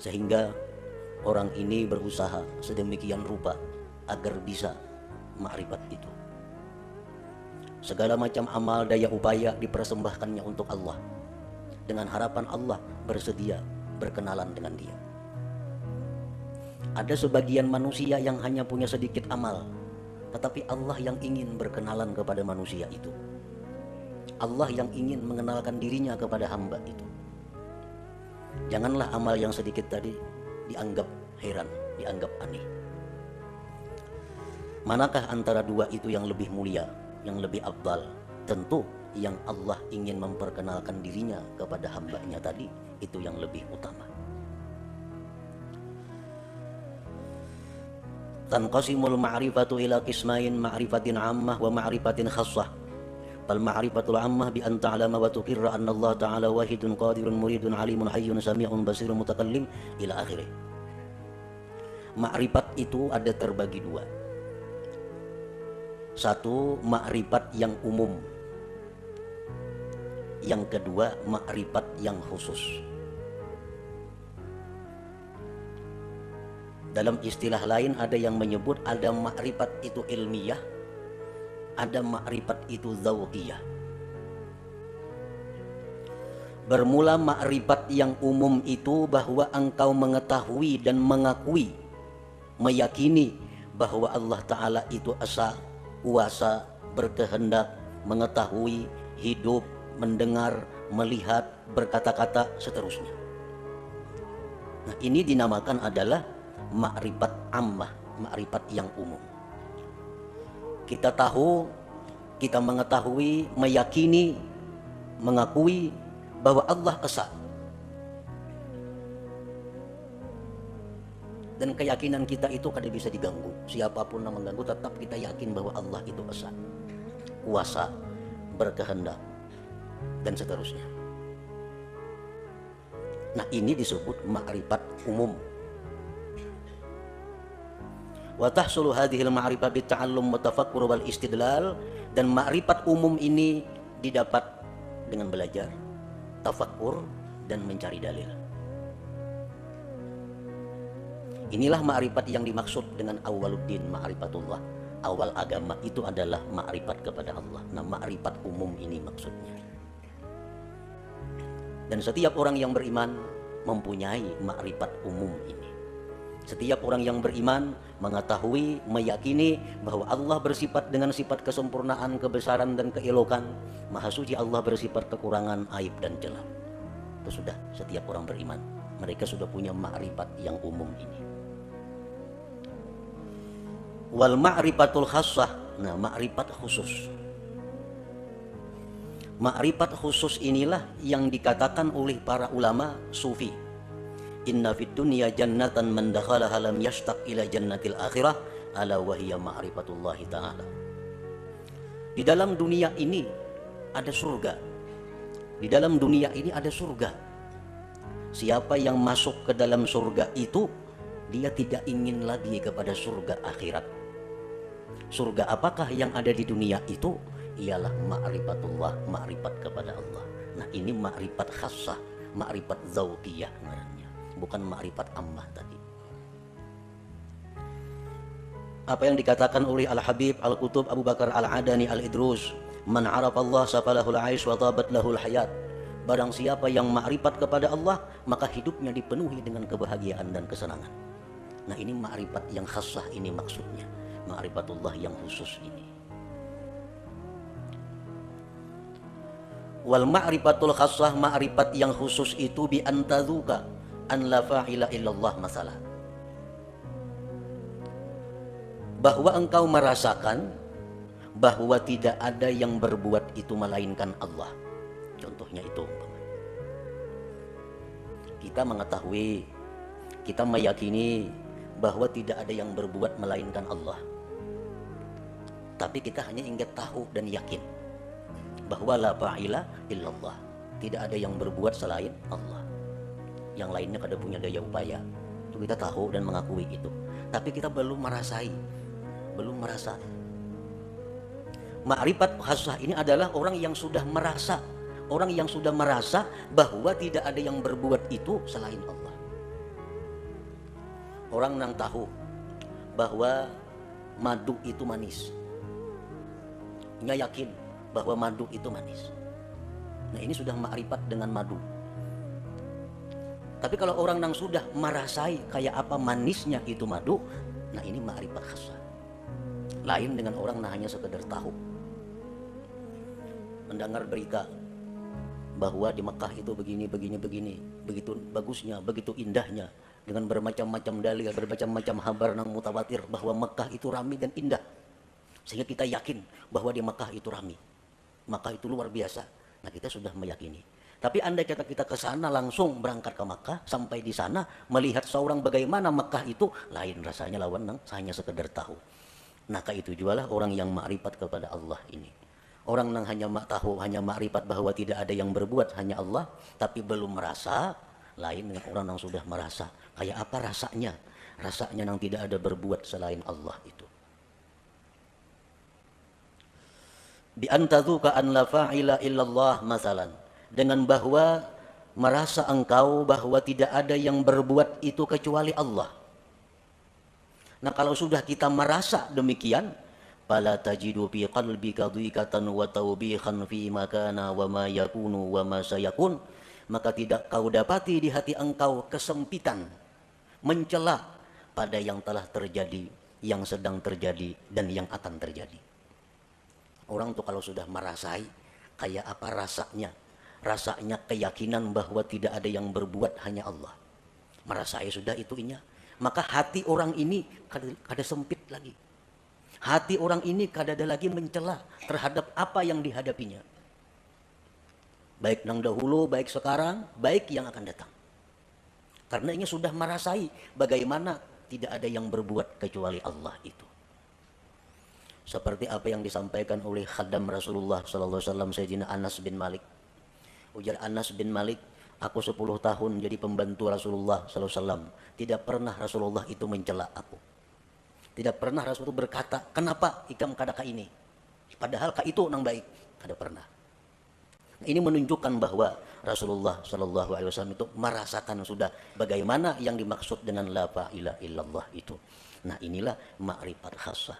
Sehingga orang ini berusaha sedemikian rupa agar bisa ma'rifat itu. Segala macam amal daya upaya dipersembahkannya untuk Allah, dengan harapan Allah bersedia berkenalan dengan dia. Ada sebagian manusia yang hanya punya sedikit amal, tetapi Allah yang ingin berkenalan kepada manusia itu. Allah yang ingin mengenalkan dirinya kepada hamba itu. Janganlah amal yang sedikit tadi dianggap heran, dianggap aneh. Manakah antara dua itu yang lebih mulia, yang lebih afdal? Tentu yang Allah ingin memperkenalkan dirinya kepada hambanya tadi, itu yang lebih utama. Tanqasimul ma'rifatu ila qismain, ma'rifatin ammah wa ma'rifatin khassah. Fal ma'rifatul ammah bi an ta'lama wa tuqirra anna Allah ta'ala wahidun qadirun muridun alimun hayyun sami'un basirun mutakallim ila akhirih. Ma'rifat itu ada terbagi dua. Satu, ma'rifat yang umum. Yang kedua, ma'rifat yang khusus. Dalam istilah lain ada yang menyebut ada ma'rifat itu ilmiah, ada ma'rifat itu dzauqiyah. Bermula ma'rifat yang umum itu bahwa engkau mengetahui dan mengakui, meyakini bahwa Allah Ta'ala itu esa, kuasa, berkehendak, mengetahui, hidup, mendengar, melihat, berkata-kata, seterusnya. Nah, ini dinamakan adalah ma'rifat ammah, ma'rifat yang umum. Kita tahu, kita mengetahui, meyakini, mengakui bahwa Allah esa. Dan keyakinan kita itu kada bisa diganggu. Siapapun yang mengganggu, tetap kita yakin bahwa Allah itu esa, kuasa, berkehendak, dan seterusnya. Nah, ini disebut ma'rifat umum. Wa tahsulu hadhil ma'rifah bi ta'allum wa tafakkur wal istidlal, dan ma'rifat umum ini didapat dengan belajar, tafakkur, dan mencari dalil. Inilah ma'rifat yang dimaksud dengan awaluddin, ma'rifatullah. Awal agama itu adalah ma'rifat kepada Allah. Nah, ma'rifat umum ini maksudnya. Dan setiap orang yang beriman mempunyai ma'rifat umum ini. Setiap orang yang beriman mengetahui, meyakini bahwa Allah bersifat dengan sifat kesempurnaan, kebesaran, dan keelokan. Maha suci Allah bersifat kekurangan, aib, dan celah. Itu sudah setiap orang beriman. Mereka sudah punya ma'rifat yang umum ini. Wal ma'rifatul khassah, nah ma'rifat khusus. Ma'rifat khusus inilah yang dikatakan oleh para ulama sufi. Inna fid dunya jannatan man dakhalaha lam yashtaq ila jannatil akhirah ala wa hiya ma'rifatullahi ta'ala. Di dalam dunia ini ada surga. Di dalam dunia ini ada surga. Siapa yang masuk ke dalam surga itu, dia tidak ingin lagi kepada surga akhirat. Surga apakah yang ada di dunia itu? Ialah ma'rifatullah, ma'rifat kepada Allah. Nah, ini ma'rifat khassah, ma'rifat dzauqiyah namanya, bukan ma'rifat ammah tadi. Apa yang dikatakan oleh Al-Habib Al-Qutub Abu Bakar Al-Adani Al-Idrus, man 'arafallah safalahul 'aish wa tabat lahul hayat. Barang siapa yang ma'rifat kepada Allah, maka hidupnya dipenuhi dengan kebahagiaan dan kesenangan. Nah, ini ma'rifat yang khassah ini maksudnya, ma'rifatullah yang khusus ini. Wal ma'rifatul khassah, ma'rifat yang khusus itu bi antadzuka an la fa'ila illallah masalah. Bahwa engkau merasakan bahwa tidak ada yang berbuat itu melainkan Allah. Contohnya itu, kita mengetahui, kita meyakini bahwa tidak ada yang berbuat melainkan Allah. Tapi kita hanya ingin tahu dan yakin bahwa la fa'ila illallah, tidak ada yang berbuat selain Allah. Yang lainnya kada punya daya upaya. Itu kita tahu dan mengakui itu. Tapi kita belum merasai, belum merasa. Ma'rifat khassah ini adalah orang yang sudah merasa, orang yang sudah merasa bahwa tidak ada yang berbuat itu selain Allah. Orang yang tahu bahwa madu itu manis, nya yakin bahwa madu itu manis. Nah ini sudah ma'rifat dengan madu. Tapi kalau orang yang sudah merasai kayak apa manisnya itu madu, nah ini ma'rifat khasah. Lain dengan orang yang hanya sekedar tahu. Mendengar berita bahwa di Mekah itu begini, begitu bagusnya, begitu indahnya, dengan bermacam-macam dalil, bermacam-macam kabar yang mutawatir bahwa Mekah itu ramai dan indah, sehingga kita yakin bahwa di Mekah itu ramai, Mekah itu luar biasa. Nah kita sudah meyakini. Tapi andai kata kita ke sana langsung berangkat ke Mekah, sampai di sana melihat seorang bagaimana Mekah itu, lain rasanya lawan yang hanya sekedar tahu. Maka itu jualah orang yang ma'rifat kepada Allah ini. Orang yang hanya tahu, hanya ma'rifat bahwa tidak ada yang berbuat hanya Allah, tapi belum merasa, lain dengan orang yang sudah merasa. Kayak apa rasanya? Rasanya yang tidak ada berbuat selain Allah itu. Bi antadzuka an la fa'ila illallah masalan. Dengan bahwa merasa engkau bahwa tidak ada yang berbuat itu kecuali Allah. Nah kalau sudah kita merasa demikian, fala tajidu fi qalbika dhiqatan wa tawbihan fi ma kana wa ma yakunu wa ma sayakun, maka tidak kau dapati di hati engkau kesempitan, mencela pada yang telah terjadi, yang sedang terjadi, dan yang akan terjadi. Orang tuh kalau sudah merasai kayak apa rasanya keyakinan bahwa tidak ada yang berbuat hanya Allah, merasai sudah itunya, maka hati orang ini kada sempit lagi. Hati orang ini kada ada lagi mencela terhadap apa yang dihadapinya, baik yang dahulu, baik sekarang, baik yang akan datang. Karena ini sudah merasai bagaimana tidak ada yang berbuat kecuali Allah itu. Seperti apa yang disampaikan oleh khadam Rasulullah SAW, Sayyidina Anas bin Malik. Ujar Anas bin Malik, aku 10 tahun jadi pembantu Rasulullah SAW. Tidak pernah Rasulullah itu mencela aku. Tidak pernah Rasulullah berkata, kenapa ikam kadaka ini? Padahal ka itu nang baik. Tidak pernah. Ini menunjukkan bahwa Rasulullah SAW itu merasakan sudah bagaimana yang dimaksud dengan la ilaha illallah itu. Nah inilah ma'rifat khassah.